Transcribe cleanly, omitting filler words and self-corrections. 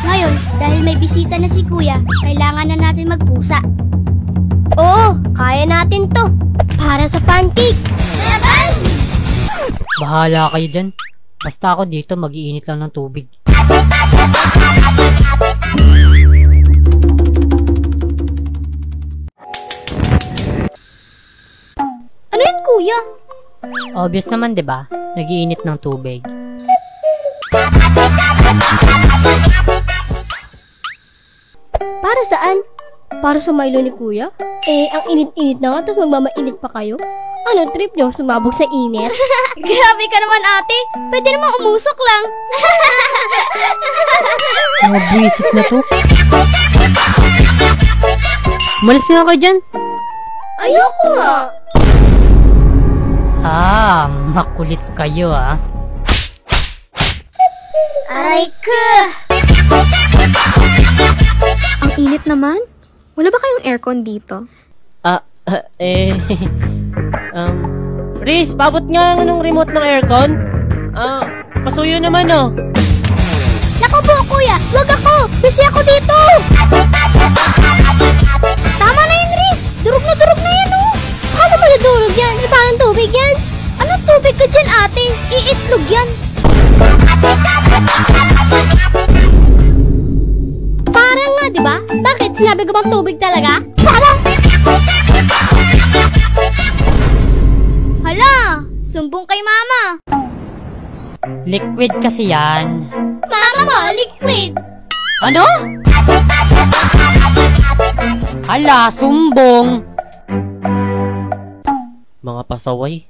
Ngayon, dahil may bisita na si Kuya, kailangan na natin magpusa. Oo, kaya natin to. Para sa pancake. Laban! Bahala kayo dyan. Basta ako dito, mag-iinit lang ng tubig. Ano yan, Kuya? Obvious naman, 'di ba? Nag-iinit ng tubig. Para saan? Para sa Milo ni Kuya? Eh, ang init-init na nga, tapos magmamainit pa kayo? Ano trip nyo? Sumabog sa init? Grabe ka naman, ate. Pwede naman umusok lang. Mga buwisit na to. Umalis nga kayo dyan. Ayoko nga. Makulit kayo Aray ka! Ang init naman. Wala ba kayong aircon dito? Riz, pabot nga ng remote ng aircon. Pasuyo naman, oh. Naku po, Kuya! Wag ako! Busy ako dito! Tama na yan, Riz! Durog na yan, oh! Paano mo nadurog yan? Eh, parang tubig yan? Anong tubig ka dyan, ate? Iitlog yan! Parang nga, di ba? Bakit? Sinabi ko bang tubig talaga? Parang! Hala! Sumbong kay Mama! Liquid kasi yan. Mama mo, liquid! Ano? Hala, sumbong! Mga pasaway.